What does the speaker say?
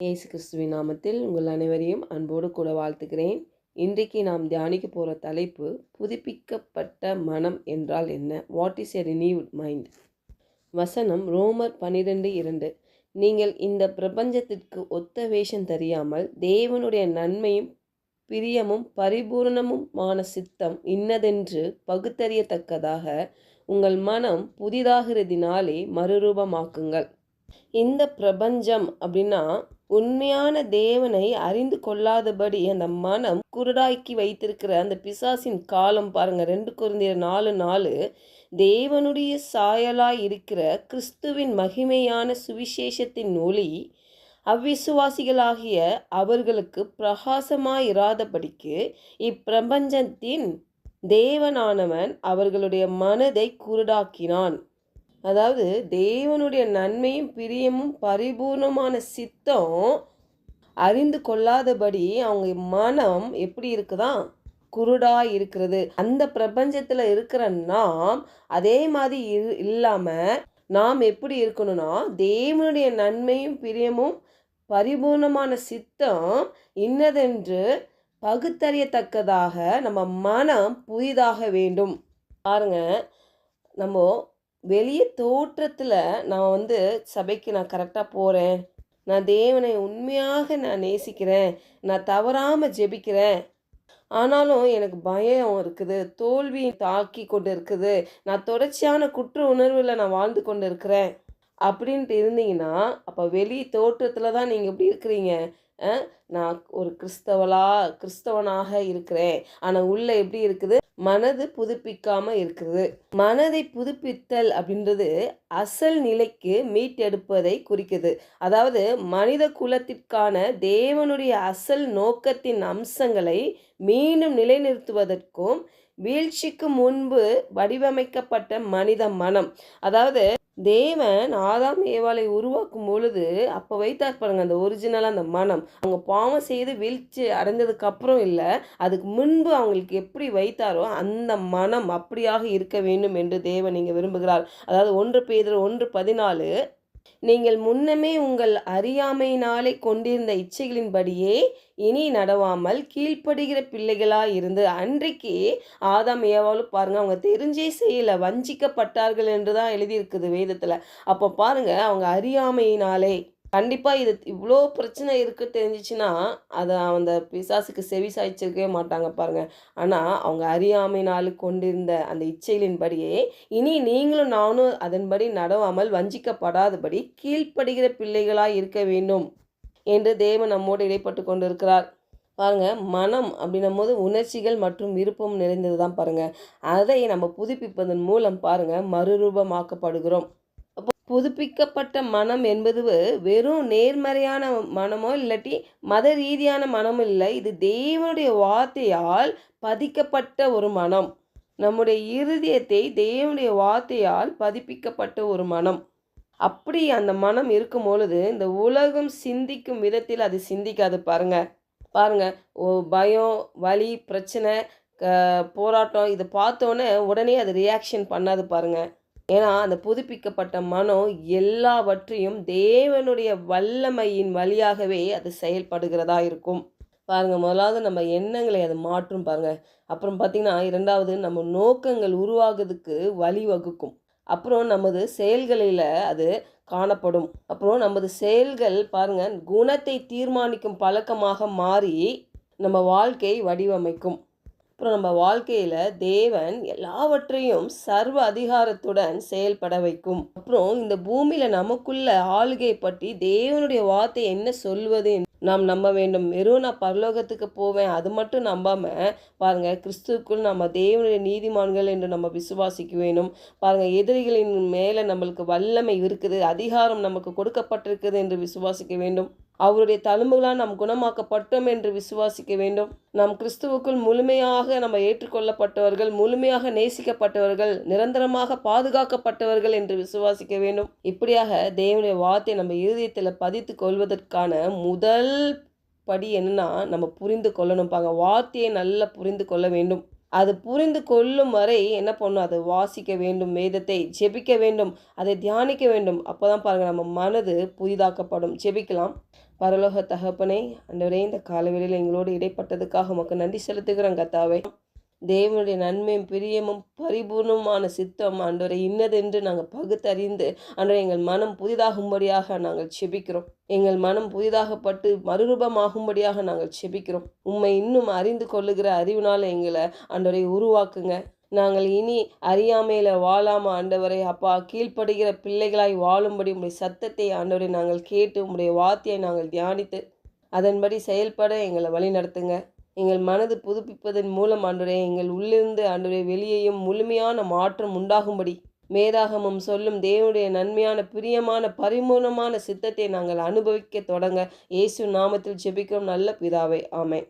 இயேசு கிறிஸ்துவின் நாமத்தில் உங்கள் அனைவரையும் அன்போடு கூட வாழ்த்துக்கிறேன். இன்றைக்கு நாம் தியானிக்க போகிற தலைப்பு, புதுப்பிக்கப்பட்ட மனம் என்றால் என்ன? What is a renewed mind? வசனம் ரோமர் 12:2. நீங்கள் இந்த பிரபஞ்சத்திற்கு ஒத்த வேஷம் தெரியாமல் தேவனுடைய நன்மையும் பிரியமும் பரிபூரணமுமான சித்தம் இன்னதென்று பகுத்தறியத்தக்கதாக உங்கள் மனம் புதிதாகிறதினாலே மறுரூபமாக்குங்கள். இந்த பிரபஞ்சம் அப்படின்னா உண்மையான தேவனை அறிந்து கொள்ளாதபடி அந்த மனம் குருடாக்கி வைத்திருக்கிற அந்த பிசாசின் காலம் பாருங்க. 2 கொரிந்தியர் 4:4. தேவனுடைய சாயலாய் இருக்கிற கிறிஸ்துவின் மகிமையான சுவிசேஷத்தின் ஒளி அவ்விசுவாசிகளாகிய அவர்களுக்கு பிரகாசமாயிராதபடிக்கு இப்பிரபஞ்சத்தின் தேவனானவன் அவர்களுடைய மனதை குருடாக்கினான். அதாவது தேவனுடைய நன்மையும் பிரியமும் பரிபூர்ணமான சித்தம் அறிந்து கொள்ளாதபடி அவங்க மனம் எப்படி இருக்குதா? குருடா இருக்கிறது. அந்த பிரபஞ்சத்தில் இருக்கிற நாம் அதே மாதிரி இல்லாமல் நாம் எப்படி இருக்கணும்னா, தேவனுடைய நன்மையும் பிரியமும் பரிபூர்ணமான சித்தம் இன்னதென்று பகுத்தறியத்தக்கதாக நம்ம மனம் புதிதாக வேண்டும். பாருங்க, நம்ம வெளியே தோற்றத்தில் நான் சபைக்கு நான் கரெக்டாக போகிறேன், நான் தேவனை உண்மையாக நான் நேசிக்கிறேன், நான் தவறாமல் ஜெபிக்கிறேன், ஆனாலும் எனக்கு பயம் இருக்குது, தோல்வி தாக்கி கொண்டு இருக்குது, நான் தொடர்ச்சியான குற்ற உணர்வில் நான் வாழ்ந்து கொண்டு இருக்கிறேன் அப்படின்ட்டு இருந்தீங்கன்னா, அப்போ வெளி தோற்றத்தில் தான் நீங்கள் எப்படி இருக்கிறீங்க? நான் ஒரு கிறிஸ்தவனாக இருக்கிறேன், ஆனால் உள்ளே எப்படி இருக்குது? மனது புதுப்பிக்காமல் இருக்குது. மனதை புதுப்பித்தல் அப்படின்றது அசல் நிலைக்கு மீட்டெடுப்பதை குறிக்குது. அதாவது மனித குலத்திற்கான தேவனுடைய அசல் நோக்கத்தின் அம்சங்களை மீண்டும் நிலைநிறுத்துவதற்கும் வீழ்ச்சிக்கு முன்பு வடிவமைக்கப்பட்ட மனித மனம். அதாவது தேவன் ஆதாம் ஏவாளை உருவாக்கும் பொழுது அப்போ வைத்தார் பாருங்க, அந்த ஒரிஜினலாக அந்த மனம். அவங்க பாவம் செய்து வீழ்ச்சி அடைஞ்சதுக்கு அப்புறம் இல்லை, அதுக்கு முன்பு அவங்களுக்கு எப்படி வைத்தாரோ அந்த மனம் அப்படியாக இருக்க வேண்டும் என்று தேவன் இங்கே விரும்புகிறார். அதாவது 1 பேதுரு 1:14, நீங்கள் முன்னமே உங்கள் அறியாமையினாலே கொண்டிருந்த இச்சைகளின்படியே இனி நடவாமல் கீழ்ப்படுகிற பிள்ளைகளாக இருந்து. அன்றைக்கு ஆதாம் ஏவாளும் பாருங்க, அவங்க தெரிஞ்சே செய்யலை, வஞ்சிக்கப்பட்டார்கள் என்று தான் எழுதியிருக்குது வேதத்தில். அப்போ பாருங்க, அவங்க அறியாமையினாலே கண்டிப்பாக இது இவ்வளோ பிரச்சனை இருக்குது தெரிஞ்சிச்சுன்னா அதை அந்த பிசாசுக்கு செவி சாய்ச்சிருக்கவே மாட்டாங்க பாருங்க. ஆனால் அவங்க அறியாமையினால் கொண்டிருந்த அந்த இச்சைகளின்படியே இனி நீங்களும் நானும் அதன்படி நடவாமல் வஞ்சிக்கப்படாதபடி கீழ்ப்படுகிற பிள்ளைகளாக இருக்க வேண்டும் என்று தேவன் நம்மோடு இடைப்பட்டு கொண்டு இருக்கிறார். பாருங்க, மனம் அப்படின்னும் போது உணர்ச்சிகள் மற்றும் விருப்பம் நிறைந்தது தான் பாருங்க. அதை நம்ம புதுப்பிப்பதன் மூலம் பாருங்க மறுரூபமாக்கப்படுகிறோம். புதுப்பிக்கப்பட்ட மனம் என்பது வெறும் நேர்மறையான மனமோ இல்லாட்டி மத ரீதியான மனமும் இல்லை. இது தேவனுடைய வார்த்தையால் பதிக்கப்பட்ட ஒரு மனம். நம்முடைய இருதயத்தை தேவனுடைய வார்த்தையால் பதிப்பிக்கப்பட்ட ஒரு மனம். அப்படி அந்த மனம் இருக்கும் பொழுது இந்த உலகம் சிந்திக்கும் விதத்தில் அது சிந்திக்காது பாருங்க. பயம், வலி, பிரச்சனை, போராட்டம் இதை பார்த்தோன்னே உடனே அது ரியாக்ஷன் பண்ணாது பாருங்க. ஏன்னா அந்த புதுப்பிக்கப்பட்ட மனம் எல்லாவற்றையும் தேவனுடைய வல்லமையின் வழியாகவே அது செயல்படுகிறதா இருக்கும் பாருங்க. முதலாவது நம்ம எண்ணங்களை அது மாற்றும் பாருங்க. அப்புறம் பார்த்திங்கன்னா, 2வது நம்ம நோக்கங்கள் உருவாகிறதுக்கு வழிவகுக்கும். அப்புறம் நமது செயல்களில் அது காணப்படும். அப்புறம் நமது செயல்கள் பாருங்க குணத்தை தீர்மானிக்கும் பழக்கமாக மாறி நம்ம வாழ்க்கையை வடிவமைக்கும். அப்புறம் நம்ம வாழ்க்கையில் தேவன் எல்லாவற்றையும் சர்வ அதிகாரத்துடன் செயல்பட வைக்கும். அப்புறம் இந்த பூமியில் நமக்குள்ள ஆளுகை பற்றி தேவனுடைய வார்த்தை என்ன சொல்வது நாம் நம்ப வேண்டும். வெறும் நான் பரலோகத்துக்கு போவேன் அது மட்டும் நம்பாமல் பாருங்கள், கிறிஸ்துவுக்குள் நம்ம தேவனுடைய நீதிமான்கள் என்று நம்ம விசுவாசிக்க வேண்டும். பாருங்கள், எதிரிகளின் மேலே நம்மளுக்கு வல்லமை இருக்குது, அதிகாரம் நமக்கு கொடுக்கப்பட்டிருக்குது என்று விசுவாசிக்க வேண்டும். அவருடைய தழும்புகளால் நாம் குணமாக்கப்பட்டோம் என்று விசுவாசிக்க வேண்டும். நாம் கிறிஸ்துவுக்குள் முழுமையாக நம்ம ஏற்றுக்கொள்ளப்பட்டவர்கள், முழுமையாக நேசிக்கப்பட்டவர்கள், நிரந்தரமாக பாதுகாக்கப்பட்டவர்கள் என்று விசுவாசிக்க வேண்டும். இப்படியாக தேவனுடைய வார்த்தை நம்ம இருதயத்தில் பதித்து கொள்வதற்கான முதல் படி என்னன்னா, நம்ம புரிந்து கொள்ளணும் வார்த்தையை நல்லா புரிந்து கொள்ள வேண்டும். அது புரிந்து கொள்ளும் வரை என்ன பண்ணணும், அதை வாசிக்க வேண்டும், வேதத்தை ஜெபிக்க வேண்டும், அதை தியானிக்க வேண்டும். அப்போ தான் பாருங்கள் நம்ம மனது புதிதாக்கப்படும். ஜெபிக்கலாம். பரலோக தகப்பனே, ஆண்டவரே, இந்த காலவெளியில் எங்களோடு இடைப்பட்டதுக்காக உமக்கு நன்றி செலுத்துகிறோம் கர்த்தாவே. தேவனுடைய நன்மையும் பிரியமும் பரிபூர்ணமான சித்தம் ஆண்டவரை இன்னதென்று நாங்கள் பகுத்தறிந்து ஆண்டவரை எங்கள் மனம் புதிதாகும்படியாக நாங்கள் செபிக்கிறோம். எங்கள் மனம் புதிதாகப்பட்டு மறுரூபமாகும்படியாக நாங்கள் செபிக்கிறோம். உம்மை இன்னும் அறிந்து கொள்ளுகிற அறிவினால் எங்களை ஆண்டவரை உருவாக்குங்க. நாங்கள் இனி அறியாமையில் வாழாமல் ஆண்டவரை அப்பா கீழ்ப்படுகிற பிள்ளைகளாய் வாழும்படி உம்முடைய சத்தத்தை ஆண்டவரை நாங்கள் கேட்டு உம்முடைய வார்த்தையை நாங்கள் தியானித்து அதன்படி செயல்பட எங்களை வழி நடத்துங்க. எங்கள் மனது புதுப்பிப்பதன் மூலம் ஆண்டவரே எங்கள் உள்ளிருந்து ஆண்டவரே வெளியேயும் முழுமையான மாற்றம் உண்டாகும்படி வேதாகமம் சொல்லும் தேவனுடைய நன்மையான பிரியமான பரிபூர்ணமான சித்தத்தை நாங்கள் அனுபவிக்க தொடங்க இயேசு நாமத்தில் ஜெபிக்கிறோம் நல்ல பிதாவே, ஆமென்.